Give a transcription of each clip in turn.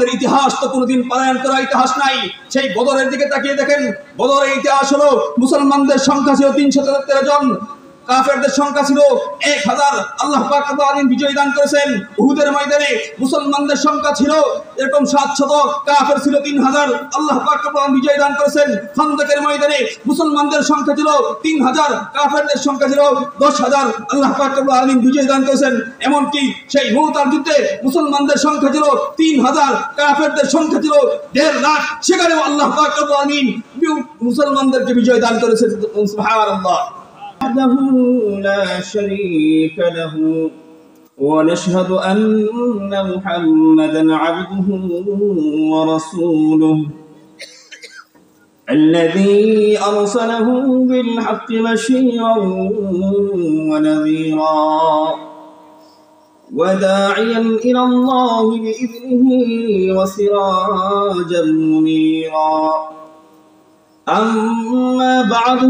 মুসলমানদের ইতিহাস তো কোনোদিন পারায়ণ করা ইতিহাস নাই। সেই বদরের দিকে তাকিয়ে দেখেন, বদরের ইতিহাস হলো মুসলমানদের সংখ্যা ছিল 313 জন, কাফেরদের সংখ্যা ছিল 1000। আল্লাহ পাক রব্বুল আলামিন বিজয় দান করেছেন। উহুদের ময়দানে মুসলমানদের সংখ্যা ছিল এরকম 700, কাফের ছিল 3000। আল্লাহ পাক রব্বুল আলামিন বিজয় দান করেছেন। খন্দকের ময়দানে মুসলমানদের সংখ্যা ছিল 3000, কাফেরদের সংখ্যা ছিল 10000। আল্লাহ পাক রব্বুল আলামিন বিজয় দান করেছেন। এমনকি সেই মুতার যুদ্ধে মুসলমানদের সংখ্যা ছিল 3000, কাফেরদের সংখ্যা ছিল 1.5 লাখ। সেখানেও আল্লাহ পাক রব্বুল আলামিন মুসলমানদেরকে বিজয় দান করেছেন। সুবহানাল্লাহ। وحده لا شريك له ونشهد أن محمدا عبده ورسوله الذي أرسله بالحق بشيرا ونذيرا وداعيا إلى الله بإذنه وسراجا منيرا أما بعد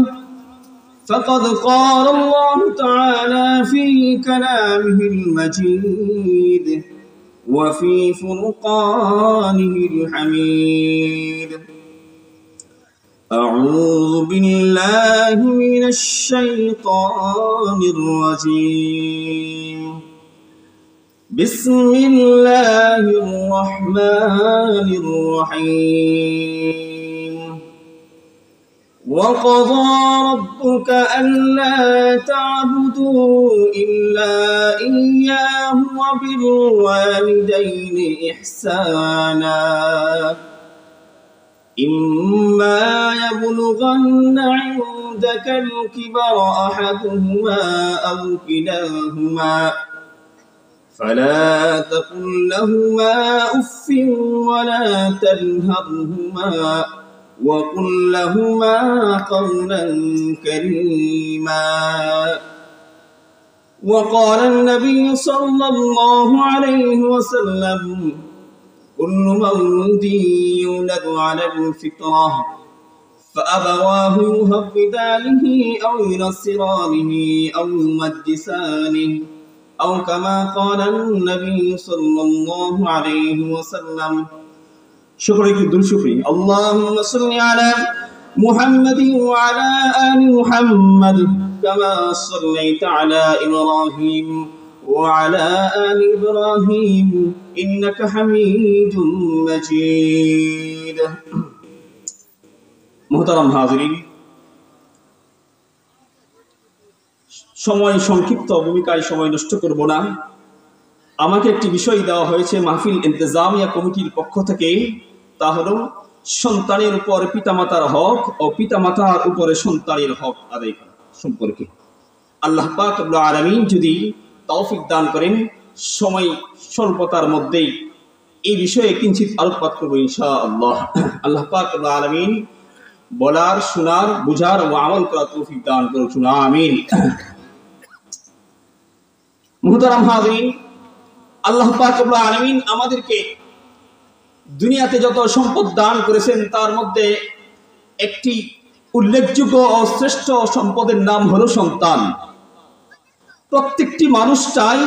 فقد قال الله تعالى في كلامه المجيد وفي فرقانه الحميد أعوذ بالله من الشيطان الرجيم بسم الله الرحمن الرحيم وقضى ربك ألا تعبدوا إلا إياه وبالوالدين إحسانا إما يبلغن عندك الكبر أحدهما أو كلاهما فلا تقل لهما أف ولا تنهرهما وقل لهما قولا كريما وقال النبي صلى الله عليه وسلم كل مولود يولد على الفطرة فأبواه يهودانه أو ينصرانه أو يمجسانه أو كما قال النبي صلى الله عليه وسلم شكرا لكم شكري اللهم صل على محمد وعلى آل محمد كما صليت على إبراهيم وعلى آل إبراهيم إنك حميد مجيد محترم حاضرين সময় সংক্ষিপ্ত ভূমিকায় সময় নষ্ট করব না। আমাকে একটি বিষয় দেওয়া হয়েছে মাহফিল ইন্তেজামিয়া কমিটির পক্ষ থেকে, তা হলো সন্তানের উপর পিতামাতার হক ও পিতামাতার উপরে সন্তানের হক আদায় করা সম্পর্কে। আল্লাহ পাক রব্বুল আলামিন যদি তৌফিক দান করেন, সময় স্বল্পতার মধ্যেই এই বিষয়ে কিঞ্চিত আলোকপাত করবো ইনশাআল্লাহ। আল্লাহ পাক রব্বুল আলামিন বলার, শোনার, বুঝার ও আমল করার তৌফিক দান করুন, আমিন। মুহতারাম হাজিরিন, আল্লাহ পাক রব্বুল আলামিন আমাদেরকে দুনিয়াতে যত সম্পদ দান করেছেন তার মধ্যে একটি উল্লেখযোগ্য ও শ্রেষ্ঠ সম্পদের নাম হলো সন্তান। প্রত্যেকটি মানুষ চায়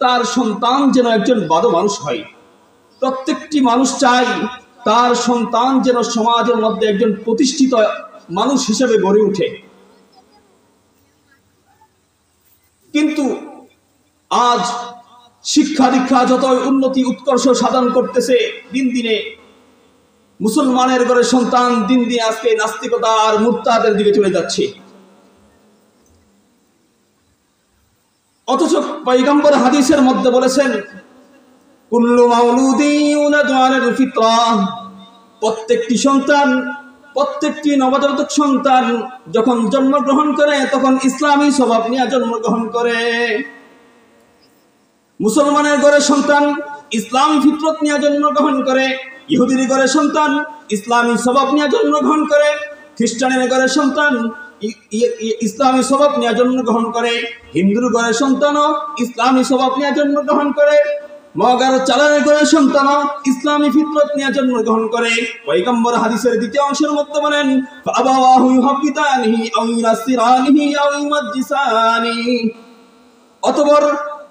তার সন্তান যেন একজন ভালো মানুষ হয়। প্রত্যেকটি মানুষ চায় তার সন্তান যেন সমাজের মধ্যে একজন প্রতিষ্ঠিত মানুষ হিসেবে গড়ে ওঠে। কিন্তু আজ শিক্ষা দীক্ষা যতই উন্নতি উৎকর্ষ সাধন করতেছে, দিন দিনে মুসলমানের ঘরে সন্তান দিন দিন আজকে নাস্তিকতা আর মুরতাদের দিকে চলে যাচ্ছে। অথচ পয়গম্বর হাদিসের মধ্যে বলেছেন, কুল্লু মাউলুদিন ইউলাদু আলাল ফিতরাহ, প্রত্যেকটি সন্তান, প্রত্যেকটি নবজাতক সন্তান যখন জন্মগ্রহণ করে তখন ইসলামী স্বভাব নিয়ে জন্মগ্রহণ করে। মুসলমানের ঘরে সন্তান ইসলামী ফিতরত নিয়ে জন্মগ্রহণ করে, ইহুদির ঘরে সন্তান ইসলামী স্বভাব নিয়ে জন্মগ্রহণ করে, খ্রিস্টানের ঘরে সন্তান ইসলামী স্বভাব নিয়ে জন্মগ্রহণ করে, হিন্দুর ঘরে সন্তানও ইসলামী স্বভাব নিয়ে জন্মগ্রহণ করে, মগার চালানের ঘরে সন্তানও ইসলামী ফিতরত নিয়ে জন্মগ্রহণ করে। পয়গম্বর হাদিসের দ্বিতীয় অংশের মধ্যে বলেন, ফাআবাওয়াহু ইউহাব্বিদানিহি আও ইউনাসসিরানিহি আও ইউমাজ্জিসানিহি, অতঃপর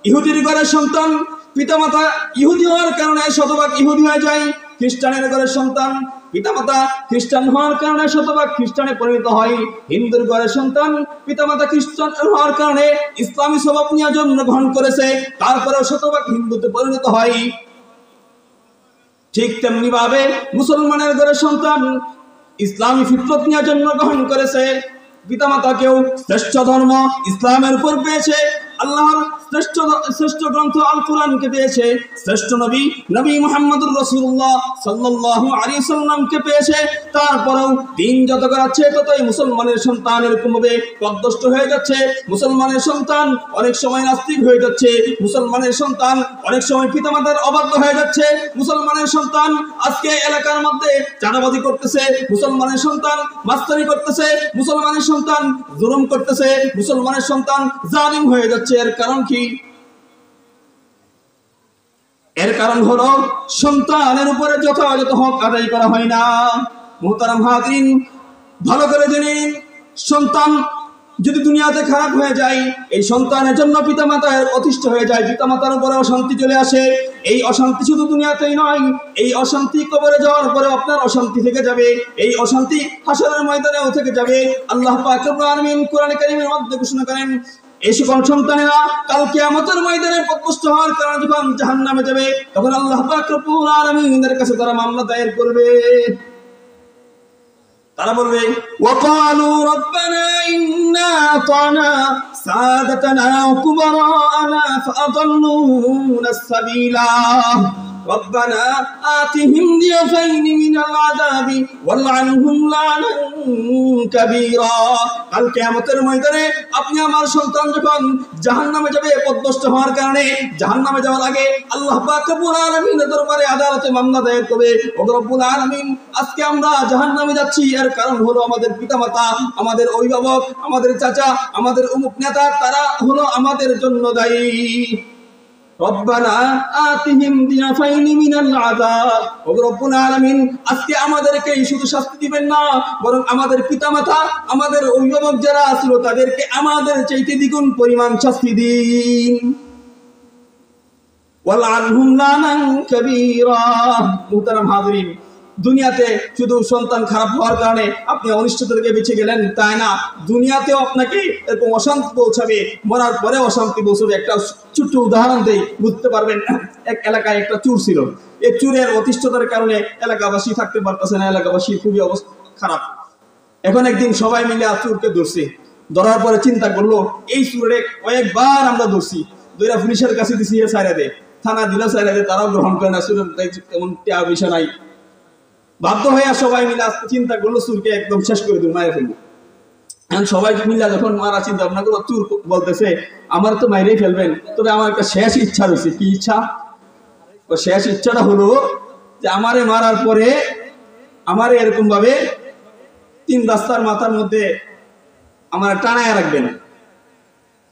ইহুদির ঘরে সন্তান পিতামাতা ইহুদি হওয়ার কারণে শতভাগ ইহুদি হয়ে যায়, খ্রিস্টানের ঘরের সন্তান পিতামাতা খ্রিস্টান হওয়ার কারণে শতভাগ খ্রিস্টানে পরিণত হয়, হিন্দুর ঘরের সন্তান পিতামাতা খ্রিস্টান হওয়ার কারণে ইসলামী স্বভাব নিয়ে জন্মগ্রহণ করেছে, তারপরেও শতভাগ হিন্দুতে পরিণত হয়। ঠিক তেমনি ভাবে মুসলমানের ঘরের সন্তান ইসলামী ফিতরত নিয়ে জন্মগ্রহণ করেছে, পিতামাতাকেও শ্রেষ্ঠ ধর্ম ইসলামের উপর পেয়েছে, আল্লাহর শ্রেষ্ঠ গ্রন্থ আল কোরআনকে পেয়েছে, শ্রেষ্ঠ নবী মুহাম্মদুর রাসূলুল্লাহ সাল্লাল্লাহু আলাইহি ওয়াসাল্লামকে পেয়েছে। তারপরেও দিন যত গড়াচ্ছে ততই মুসলমানের সন্তান এরকম ভাবে পথভ্রষ্ট হয়ে যাচ্ছে, মুসলমানের সন্তান অনেক সময় নাস্তিক হয়ে যাচ্ছে, মুসলমানের সন্তান অনেক সময় পিতামাতার অবাধ্য হয়ে যাচ্ছে, মুসলমানের সন্তান আজকে এলাকার মধ্যে চাঁদাবাজি করতেছে, মুসলমানের সন্তান মাস্তানি করতেছে, মুসলমানের সন্তান জুলুম করতেছে, মুসলমানের সন্তান জালিম হয়ে যাচ্ছে। এর কারণ কি? এর কারণ হলো সন্তানের উপরে যথাযথ হক আদায় করা হয় না। মুহতারাম হাজিরিন, ভালো করে জেনে নিন, সন্তান যদি দুনিয়াতে খারাপ হয়ে যায়, এই সন্তানের জন্য পিতামাতার অতিষ্ঠ হয়ে যায়, পিতামাতার উপরে অশান্তি চলে আসে। এই অশান্তি শুধু দুনিয়াতেই নয়, এই অশান্তি কবরে যাওয়ার পরে আপনার অশান্তি থেকে যাবে, এই অশান্তি হাসরের ময়দানেও থেকে যাবে। আল্লাহ পাক রব্বুল আলামিন কোরআনে কারীমের মধ্যে ঘোষণা করেন, এই সকল সন্তানেরা কাল কিয়ামতের ময়দানে পথভ্রষ্ট হওয়ার কারণে যখন জাহান্নামে যাবে, তখন আল্লাহ পাক রব্বুল আলামিনের কাছে তারা মামলা দায়ের করবে। তারা বলবে, ওয়াকালু রব্বানা ইন্না আতানা সাদাতানা ওয়া কুবারানা ফাআদাল্লুনা আস-সাবিলা ربنا آتهم ضعفين من العذاب والعنهم لعنا كبيرا। কাল কিয়ামতের ময়দানে আপনি আমার সন্তান যখন জাহান্নামে যাবে পথভ্রষ্ট হওয়ার কারণে, জাহান্নামে যাওয়ার আগে আল্লাহ পাক রব্বুল আলামিনের দরবারে আদালতে মামলা দায়ের করবে, ও রব্বুল আলামিন আজকে আমরা জাহান্নামে যাচ্ছি, এর কারণ হলো আমাদের পিতামাতা, আমাদের অভিভাবক, আমাদের চাচা, আমাদের অমুক নেতা, তারা হলো আমাদের জন্য দায়ী। রব্বানা আতিহিম দিয়াফাইনি মিনাল আযাব, ও রব্বুল আলামিন আজকে আমাদেরকে শুধু শাস্তি দিবেন না, বরং আমাদের পিতামাতা, আমাদের অভিভাবক যারা ছিল তাদেরকে আমাদের চাইতে দ্বিগুণ পরিমাণ শাস্তি দিন। ওয়াল আনহুম লানান কাবীরা। মুহতারাম হাজিরিন, দুনিয়াতে শুধু সন্তান খারাপ হওয়ার কারণে আপনি অনিষ্টতা থেকে বেঁচে গেলেন তাই না, দুনিয়াতেও আপনাকে এরকম অশান্তি পৌঁছাবে, মরার পরে অশান্তি পৌঁছাবে। একটা ছোট্ট উদাহরণ দেই, বুঝতে পারবেন। এক এলাকায় একটা চোর ছিল, এই চোরের অতিষ্ঠতার কারণে এলাকাবাসী থাকতে পারতেছে না, এলাকাবাসীর খুবই অবস্থা খারাপ। এখন একদিন সবাই মিলে চোরকে ধরছে, ধরার পরে চিন্তা করলো এই চোরে কয়েকবার আমরা ধরছি, দুইটা পুলিশের কাছে দিছি, সাইরা দে, থানা দিল সাইরা দে, তারাও গ্রহণ করে না, চোরের তেমন টাকা পয়সা নাই। বাধ্য হয়ে সবাই মিলে চিন্তা করলো চোরকে একদম শেষ করে দেবো, মায়ের ফেলবো। এখন সবাই মিলে যখন মারা চিন্তা ভাবনা করলো, চোর বলতেছে আমার তো মাইরেই ফেলবেন, তবে আমার একটা শেষ ইচ্ছা রয়েছে। কি ইচ্ছা? শেষ ইচ্ছাটা হলো যে আমারে মারার পরে আমারে এরকম ভাবে 3 রাস্তার মাথার মধ্যে আমার টানায় রাখবেন।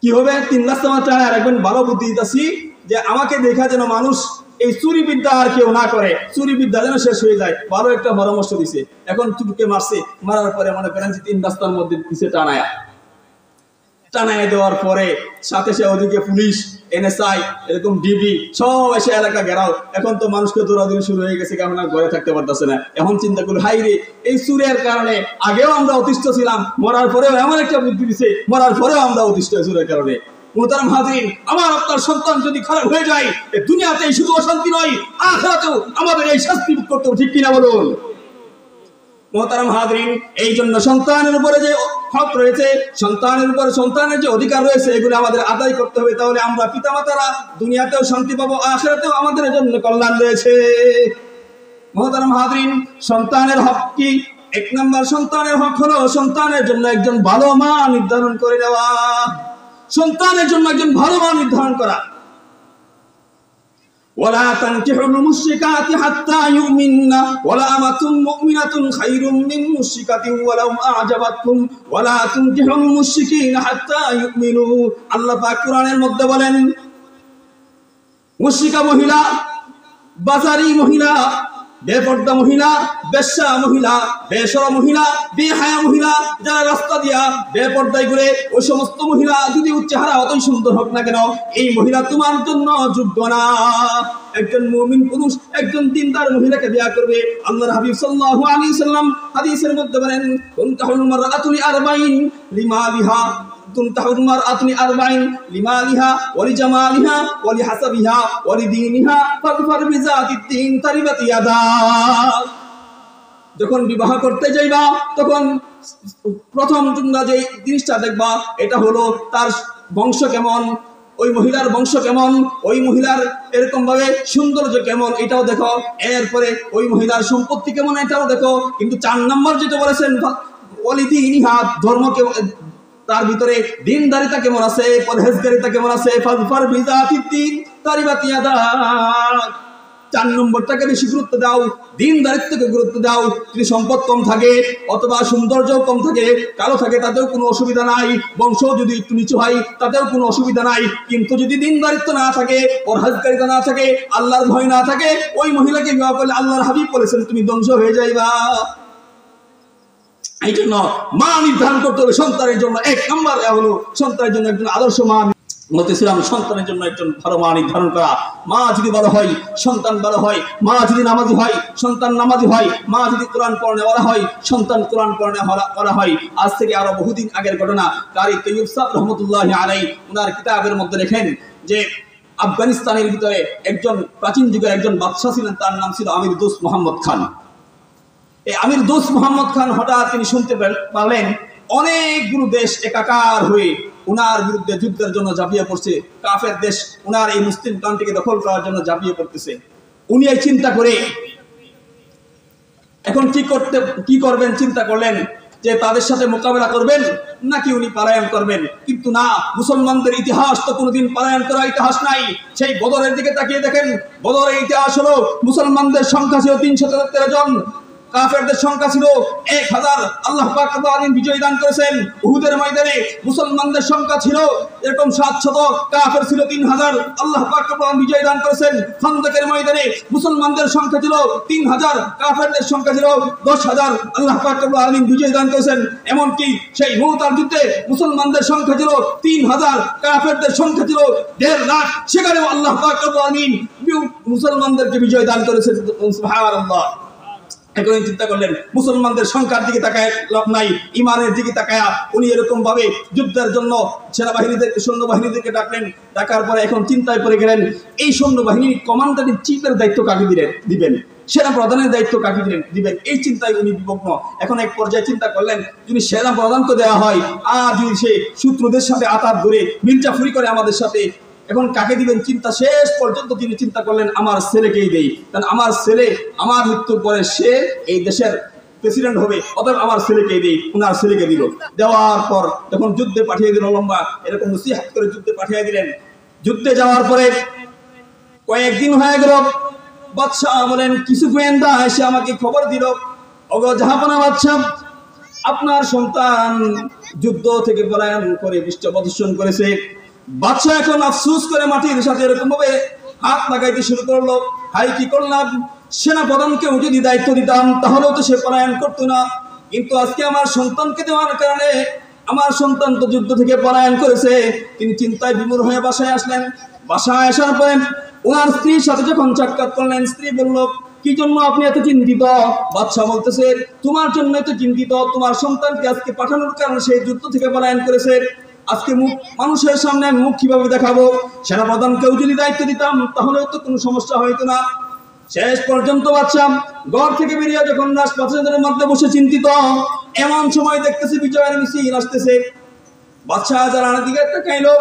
কি হবে? 3 রাস্তার মাথা টানায় রাখবেন। ভালো বুদ্ধি দিতেছি যে আমাকে দেখা যেন মানুষ এই চুরি বিদ্যা আর কেউ না করে, চুরি বিদ্যা যেন শেষ হয়ে যায়। ভালো একটা পরামর্শ দিছে। এখন চুরকে মারছে, মারার পরে মনে করেন যে 3 রাস্তার মধ্যে দিছে টানায় দেওয়ার পরে সাথে সে ওদিকে পুলিশ, NSI, এরকম ডিবি সব এসে এলাকা ঘেরাও। এখন তো মানুষকে দৌড়াদৌড়ি শুরু হয়ে গেছে, কারণ ঘরে থাকতে পারতেছে না। এখন চিন্তা করলো, হাই রে, এই চুরের কারণে আগেও আমরা অতিষ্ঠ ছিলাম, মরার পরেও এমন একটা বুদ্ধি দিছে, মরার পরেও আমরা অতিষ্ঠ চুরের কারণে। মুহতারাম হাজিরিন, আমার আপনার সন্তান যদি খারাপ হয়ে যায়, এই দুনিয়াতেই শুধু অশান্তি নয়, আখিরাতেও আমাদের এই শাস্তি ভোগ করতে হবে, ঠিক কিনা বলুন? মুহতারাম হাজিরিন, এই জন্য সন্তানের উপরে যে হক রয়েছে, সন্তানের উপরে সন্তানের যে অধিকার রয়েছে, এগুলো আমাদের আদায় করতে হবে। তাহলে আমরা পিতামাতারা দুনিয়াতেও শান্তি পাবো, আখিরাতেও আমাদের জন্য কল্যাণ রয়েছে। মুহতারাম হাজিরিন, সন্তানের হক কি? 1 নম্বর সন্তানের হক হলো সন্তানের জন্য একজন ভালো মা নির্ধারণ করে দেওয়া। সন্তানের জন্য একজন ভালো মা নির্ধারণ করা। ওয়ালা তানকিহুল মুশরিকাতি হাত্তা ইউমিননা ওয়ালা আমাতুম মুমিনাতুন খায়রুম মিন মুশরিকাতিন ওয়ালাউ আ'জাবাতকুম ওয়ালা তানকিহুল মুশরিকিনা হাত্তা ইউমিনু। আল্লাহ পাক কোরআনের মধ্যে বলেন, মুশরিকা মহিলা, বাজারি মহিলা, বেপর্দা মহিলা, বেশ্যা মহিলা, বেসরা মহিলা, বেহায়া মহিলা, যারা রাস্তা দিয়া বেপর্দায় ঘুরে, ওই সমস্ত মহিলা যদি চেহারা অতই সুন্দর হোক না কেন, এই মহিলা তোমার জন্য যোগ্য না। একজন মুমিন পুরুষ একজন দিনদার মহিলাকে বিয়ে করবে। আল্লাহর হাবিব সাল্লাল্লাহু আলাইহি সাল্লাম হাদিসের মধ্যে বলেন, তুনকাহুল মারআতু লিআরবাইন লিমালিহা, তুনকাহুল মারআতু লিআরবাইন লিমালিহা ওয়া লিজামালিহা ওয়া লিহাসাবিহা ওয়া লিদীনিহা ফাযফার বিযাতিদ দীন তারিবাত ইয়াদা। যখন বিবাহ করতে যাইবা তখন প্রথম তোমরা যে জিনিসটা দেখবা এটা হলো তার বংশ কেমন, ওই মহিলার বংশ কেমন, ওই মহিলার এরকম ভাবে সৌন্দর্য কেমন এটাও দেখো, এরপরে ওই মহিলার সম্পত্তি কেমন এটাও দেখো। কিন্তু 4 নম্বর যেটা বলেছেন ওয়ালিদিনিহা, ধর্ম কেমন, তার ভিতরে দিনদারিতা কেমন আছে, পরহেজগারিতা কেমন আছে। ফাযফার বিযাতিদ দীন তারিবাত ইয়াদা। 4 নম্বরটাকে বেশি গুরুত্ব দাও, দিনদারিত্বকে গুরুত্ব দাও। যদি সম্পদ কম থাকে অথবা সৌন্দর্য কম থাকে, কালো থাকে, তাতেও কোনো অসুবিধা নাই। বংশ যদি একটু নিচু হয় তাতেও কোনো অসুবিধা নাই। কিন্তু যদি দিনদারিত্ব না থাকে, পরহেজগারিতা না থাকে, আল্লাহর ভয় না থাকে, ওই মহিলাকে বিবাহ করলে আল্লাহর হাবিব বলেছেন তুমি ধ্বংস হয়ে যাইবা। এই জন্য মা নির্ধারণ করতে হবে সন্তানের জন্য। 1 নম্বর হলো সন্তানের জন্য একজন আদর্শ মা বলতেছিলাম, সন্তানের জন্য একজন ভালো মা নির্ধারণ করা। মা যদি ভালো হয় সন্তান ভালো হয়, মা যদি নামাজি হয় সন্তান নামাজি হয়, মা যদি কোরআন পড়নেওয়ালা হয় সন্তান কোরআন পড়নেওয়ালা হয়। আজ থেকে আরো বহুদিন আগের ঘটনা। কারি তৈয়ব সাহেব রহমতুল্লাহি আলাইহি উনার কিতাবের মধ্যে লেখেন যে আফগানিস্তানের ভিতরে একজন প্রাচীন যুগের একজন বাদশা ছিলেন, তার নাম ছিল আমির দোস্ত মোহাম্মদ খান। এই আমির দোস্ত মোহাম্মদ খান হঠাৎ তিনি শুনতে পারলেন অনেকগুলো দেশ একাকার হয়ে উনার বিরুদ্ধে যুদ্ধের জন্য ঝাঁপিয়ে পড়ছে। কাফের দেশ উনার এই মুসলিম কান্ট্রিকে দখল করার জন্য ঝাঁপিয়ে পড়তেছে। উনি এই চিন্তা করে এখন কি করবেন চিন্তা করলেন যে তাদের সাথে মোকাবেলা করবেন নাকি উনি পলায়ন করবেন। কিন্তু না, মুসলমানদের ইতিহাস তো কোনোদিন পলায়ন করা ইতিহাস নাই। সেই বদরের দিকে তাকিয়ে দেখেন, বদরের ইতিহাস হলো মুসলমানদের সংখ্যা ছিল 313 জন, কাফেরদের সংখ্যা ছিল 1000। আল্লাহ পাক রব্বুল আলামিন বিজয় দান করেছেন। উহুদের ময়দানে মুসলমানদের সংখ্যা ছিল এরকম 700, কাফের ছিল 3000। আল্লাহ পাক রব্বুল আলামিন বিজয় দান করেছেন। খন্দকের ময়দানে মুসলমানদের সংখ্যা ছিল 3000, কাফেরদের সংখ্যা ছিল 10000। আল্লাহ পাক রব্বুল আলামিন বিজয় দান করেছেন। এমনকি সেই মুতার যুদ্ধে মুসলমানদের সংখ্যা ছিল 3000, কাফেরদের সংখ্যা ছিল 1.5 লাখ। সেখানেও আল্লাহ পাক রব্বুল আলামিন মুসলমানদেরকে বিজয় দান করেছেন। সুবহানাল্লাহ। এখন চিন্তা করলেন মুসলমানদের সংখ্যার দিকে তাকায় লাভ নাই, ইমানের দিকে তাকায়া উনি এরকম ভাবে যুদ্ধের জন্য সৈন্যবাহিনীদেরকে ডাকলেন। ডাকার পরে এখন চিন্তায় পড়ে গেলেন এই সৈন্যবাহিনীর কমান্ডার চিফের দায়িত্ব কাকে দিবেন, সেনা প্রধানের দায়িত্ব কাকে দিবেন, এই চিন্তায় উনি বিমগ্ন। এখন এক পর্যায়ে চিন্তা করলেন যদি সেনা প্রধানকে দেওয়া হয় আর যদি সে শত্রুদের সাথে আতাত ধরে মির্জাফুরি করে আমাদের সাথে, এখন কাকে দিবেন চিন্তা শেষ পর্যন্ত তিনি চিন্তা করলেন আমার ছেলেকেই দেই, কারণ আমার ছেলে আমার মৃত্যুর পরে সে এই দেশের প্রেসিডেন্ট হবে, অতএব আমার ছেলেকেই দেই। ওনার ছেলেকে দিল। দেওয়ার পর যখন যুদ্ধে পাঠিয়ে দিল, লম্বা এরকম নসিহত করে যুদ্ধে পাঠিয়ে দিলেন। যুদ্ধে যাওয়ার পরে কয়েকদিন হয়ে গেল, বাদশাহ বলেন কিছু গোয়েন্দা এসে আমাকে খবর দিল, ওগো জাহাপনা বাদশাহ, আপনার সন্তান যুদ্ধ থেকে পলায়ন করে পৃষ্ঠ প্রদর্শন করেছে। বাদশাহ এখন আফসোস করে মাটির সাথে এরকম ভাবে হাত লাগাইতে শুরু করলো, হাই কি করলাম, সেনা প্রধানকেও যদি দায়িত্ব দিতাম তাহলেও তো সে পলায়ন করতো না, কিন্তু আজকে আমার সন্তানকে দেওয়ার কারণে আমার সন্তান তো যুদ্ধ থেকে পলায়ন করেছে। তিনি চিন্তায় বিমূঢ় হয়ে বাসায় আসলেন। বাসায় আসার পরে ওনার স্ত্রীর সাথে যখন সাক্ষাৎ করলেন, স্ত্রী বলল কি জন্য আপনি এত চিন্তিত? বাদশাহ বলতেছে তোমার জন্য এত চিন্তিত, তোমার সন্তানকে আজকে পাঠানোর কারণে সে যুদ্ধ থেকে পলায়ন করেছে। আজকে মানুষের সামনে মুখ কিভাবে দেখাবো? সেনাপ্রধানকেও যদি দায়িত্ব দিতাম তাহলেও তো কোনো সমস্যা হইতো না। শেষ পর্যন্ত বাদশাহ ঘর থেকে বেরিয়ে যখন রাজপ্রাসাদের মধ্যে বসে চিন্তিত, এমন সময় দেখতেছে বিজয়ের মিছিল আসতেছে। বাদশাহ যারা দিকে তাকাইলো,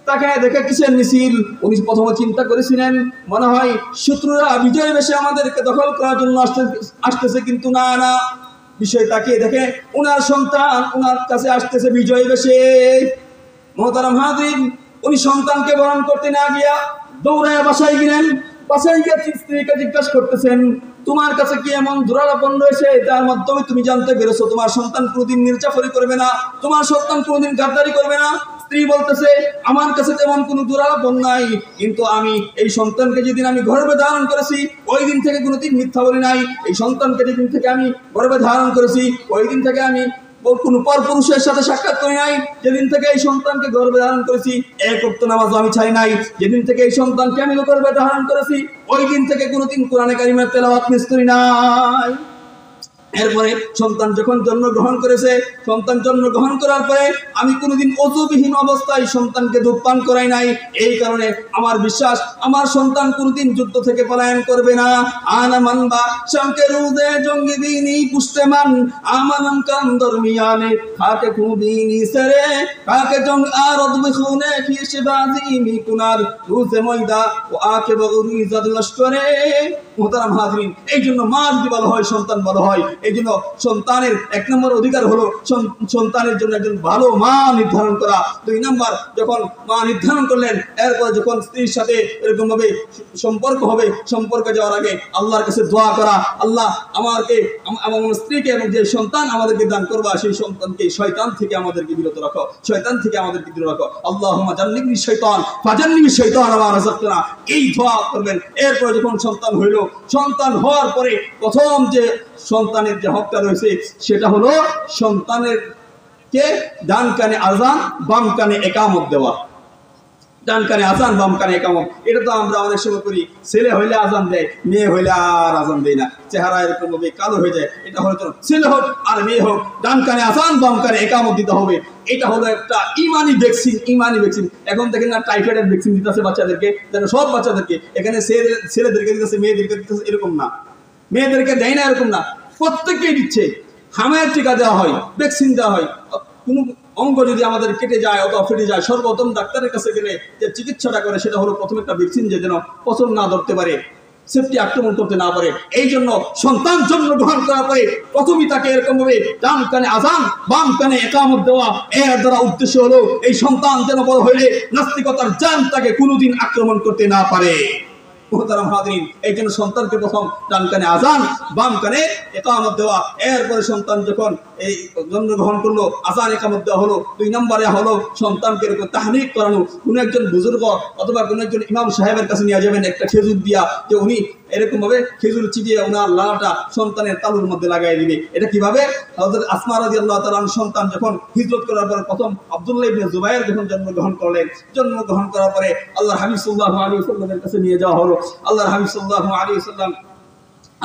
তাকায় দেখে কিসের মিছিল। উনি প্রথমে চিন্তা করেছিলেন মনে হয় শত্রুরা বিজয় বেশে আমাদেরকে দখল করার জন্য আসতেছে, কিন্তু না না, বিষয় তাকিয়ে দেখে ওনার সন্তান ওনার কাছে আসতেছে বিজয় বেশে। মোহতারাম হাজির, উনি সন্তানকে বরণ করতে না গিয়া দৌড়ায় বাসায় গেলেন। বাসায় গিয়ে স্ত্রীকে জিজ্ঞাসা করতেছেন তোমার কাছে কি এমন দুরারোপণ রয়েছে যার মাধ্যমে তুমি জানতে পেরেছো তোমার সন্তান কোনোদিন মির্জাফরি করবে না, তোমার সন্তান কোনোদিন গাদ্দারি করবে না? স্ত্রী বলতেছে আমার কাছে তেমন কোনো দুরাপন নাই, কিন্তু আমি এই সন্তানকে যেদিন আমি গর্ভে ধারণ করেছি ওই দিন থেকে কোনোদিন মিথ্যা বলি নাই। এই সন্তানকে যেদিন থেকে আমি গর্ভে ধারণ করেছি ওই দিন থেকে আমি কোনো পরপুরুষের সাথে সাক্ষাৎ করি নাই। যেদিন থেকে এই সন্তানকে গর্ভে ধারণ করেছি এক ওয়াক্ত নামাজ আমি ছাড়ি নাই। যেদিন থেকে এই সন্তানকে আমি গর্ভে ধারণ করেছি ওই দিন থেকে কোনোদিন কোরআনে কারিমের তেলাওয়াত মিস করি নাই। এরপরে সন্তান যখন জন্মগ্রহণ করেছে, সন্তান জন্মগ্রহণ করার পরে আমি কোনোদিন অজুবিহীন অবস্থায় সন্তানকে দুধ পান করাই নাই। এই কারণে আমার বিশ্বাস আমার সন্তান কোনোদিন যুদ্ধ থেকে পলায়ন করবে না। আনামান বা শঙ্কে রুদে জঙ্গি দিনী পুষ্টেমান আমানম কাম দরমিয়ানে খাকে খুবিনি সেরে খাকে জং আরদ বিখুনে খিশে বাজি মিকুনার রুজে ময়দা ও আকে বগুরি জাদ লস্করে। মোহতারাম হাজরিন, এই জন্য মা যদি ভালো হয় সন্তান ভালো হয়। এই জন্য সন্তানের এক নম্বর অধিকার হলো সন্তানের জন্য একজন ভালো মা নির্ধারণ করা। দুই নম্বর যখন মা নির্ধারণ করলেন এরপর যখন স্ত্রীর সাথে এরকম ভাবে সম্পর্ক হবে, সম্পর্কে যাওয়ার আগে আল্লাহর কাছে দোয়া করা, আল্লাহ আমাকে আমার স্ত্রীকে এবং যে সন্তান আমাদেরকে দান করবা সেই সন্তানকে শয়তান থেকে আমাদেরকে বিরত রাখো, শয়তান থেকে আমাদেরকে দূরে রাখো। আল্লাহুম্মা জান্নিবনি শাইতান ফাজান্নিবনি শাইতান ওয়া রাযাকতানা, এই দোয়া করবেন। এরপর যখন সন্তান হইল, সন্তান হওয়ার পরে প্রথম যে সন্তানের যে হকটা রয়েছে সেটা হলো সন্তানের কে ডান কানে আজান বাম কানে একামত দেওয়া। ডান কানে আজান বাম কানে একামত, এটা তো আমরা অনেক সময় করি। ছেলে হইলে আজান দেয়, মেয়ে হইলে আর আজান দেয় না, চেহারা এরকম ভাবে কালো হয়ে যায়। এটা হলো ছেলে হোক আর মেয়ে হোক ডান কানে আজান বাম কানে একামত দিতে হবে। এটা হলো একটা ইমানি ভ্যাকসিন, ইমানি ভ্যাকসিন। এখন দেখেন না টাইফয়েডের ভ্যাকসিন দিতেছে বাচ্চাদেরকে, যেন সব বাচ্চাদেরকে, এখানে ছেলেদেরকে দিতেছে মেয়েদেরকে দিতেছে এরকম না, মেয়েদেরকে দেয় না এরকম না, প্রত্যেককেই দিচ্ছে। হামায়ের টিকা দেওয়া হয়, ভ্যাকসিন দেওয়া হয়। কোনো অঙ্গ যদি আমাদের কেটে যায় অথবা ফেটে যায়, সর্বপ্রথম ডাক্তারের কাছে গেলে যে চিকিৎসাটা করে সেটা হলো প্রথমে একটা ভ্যাকসিন, যে যেন পচন না ধরতে পারে, সেফটি আক্রমণ করতে না পারে। এই জন্য সন্তান জন্মগ্রহণ করার পরে প্রথমেই তাকে এরকম ভাবে ডান কানে আজান বাম কানে একামত দেওয়া। এর দ্বারা উদ্দেশ্য হলো এই সন্তান যেন বড় হইলে নাস্তিকতার জান তাকে কোনোদিন আক্রমণ করতে না পারে। মোহতারাম হাজরিন, এই জন্য সন্তানকে প্রথম ডান কানে আজান বাম কানে একামত দেওয়া। এরপরে সন্তান যখন এই জন্মগ্রহণ করলো আজান একামত দেওয়া হলো। দুই নম্বরে হলো সন্তানকে এরকম তাহনিক করানো। কোনো একজন বুজুর্গ অথবা কোনো একজন ইমাম সাহেবের কাছে নিয়ে যাবেন একটা খেজুর দিয়া, যে উনি এরকম ভাবে খেজুর চিবিয়ে ওনার লালাটা সন্তানের তালুর মধ্যে লাগাই দিবে। এটা কিভাবে? হযরত আসমা রাদিয়াল্লাহু তাআলা সন্তান যখন হিজরত করার পর প্রথম আব্দুল্লাহ ইবনে জুবায়ের যখন জন্মগ্রহণ করলেন, জন্মগ্রহণ করার পরে আল্লাহর হাবিব সাল্লাল্লাহু আলাইহি ওয়াসাল্লামের কাছে নিয়ে যাওয়া হলো। আল্লাহর হাবিব সাল্লাল্লাহু আলাইহি ওয়াসাল্লাম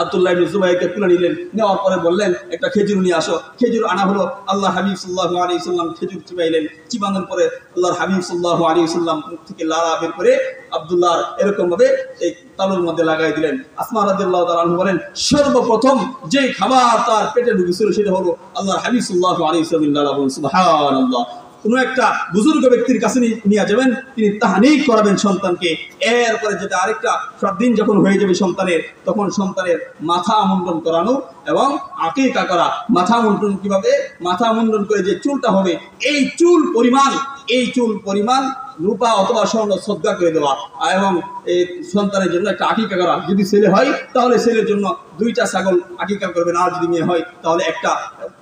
আব্দুল্লাহ ইবনে জুবাইরকে তুলে নিলেন, নেওয়ার পরে বললেন একটা খেজুর নিয়ে আসো। খেজুর আনা হলো। আল্লাহ হাবিব সাল্লাল্লাহু আলাইহি ওয়াসাল্লাম খেজুর চিবাইলেন। চিবানোর পরে আল্লাহর হাবিব সাল্লাল্লাহু আলাইহি ওয়াসাল্লাম মুখ থেকে লালা বের করে আব্দুল্লাহর এরকম ভাবে এই তালুর মধ্যে লাগাই দিলেন। আসমা রাদিয়াল্লাহু তাআলা আনহা বলেন সর্বপ্রথম যে খাবার তার পেটে ঢুকেছিল সেটা হলো আল্লাহর হাবিব সাল্লাল্লাহু আলাইহি ওয়াসাল্লাম। সুবহানাল্লাহ। কোনো একটা বুজুর্গ ব্যক্তির কাছে নিয়ে যাবেন, তিনি তাহনিক করাবেন সন্তানকে। এরপরে যেটা আরেকটা দিন যখন হয়ে যাবে সন্তানের, তখন সন্তানের মাথা মুন্ডন করানো এবং আকিকা করা। মাথা মুন্ডন কিভাবে? মাথা মুন্ডন করে যে চুলটা হবে এই চুল পরিমাণ রূপা অথবা স্বর্ণ সদকা করে দেওয়া, এবং এই সন্তানের জন্য একটা আকিকা করা। যদি ছেলে হয় তাহলে ছেলের জন্য 2টা ছাগল আকিকা করবেন, আর যদি মেয়ে হয় তাহলে একটা।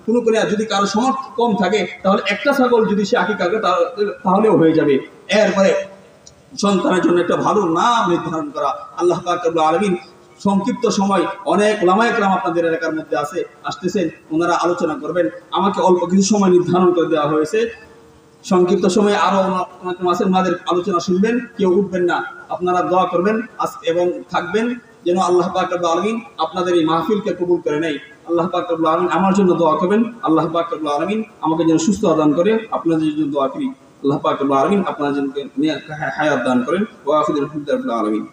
কোনো যদি কারো সামর্থ্য কম থাকে তাহলে একটা ছাগল যদি সে আকিকা করে তাহলেও হয়ে যাবে। এরপরে সন্তানের জন্য একটা ভালো নাম নির্ধারণ করা। আল্লাহ পাক রব্বুল আলামিন সংক্ষিপ্ত সময় অনেক ওলামায়ে কেরাম আপনাদের এলাকার মধ্যে আসতেছেন, ওনারা আলোচনা করবেন। আমাকে অল্প কিছু সময় নির্ধারণ করে দেওয়া হয়েছে। সংক্ষিপ্ত সময়ে আরো মাসের মাদের আলোচনা শুনবেন, কেউ উঠবেন না। আপনারা দোয়া করবেন এবং থাকবেন যেন আল্লাহ পাক রব্বুল আলামিন আপনাদের এই মাহফিলকে কবুল করে নেয়। আল্লাহ পাক রব্বুল আলামিন আমার জন্য দোয়া করবেন। আল্লাহ পাক রব্বুল আলামিন আমাকে যেন সুস্থ দান করে, আপনাদের জন্য দোয়া করি। আল্লাহ পাক রব্বুল আলামিন আপনাদের জন্য হায়াত দান করেন। ওয়া আখিরুল হামদুলিল্লাহি রাব্বিল আলামিন।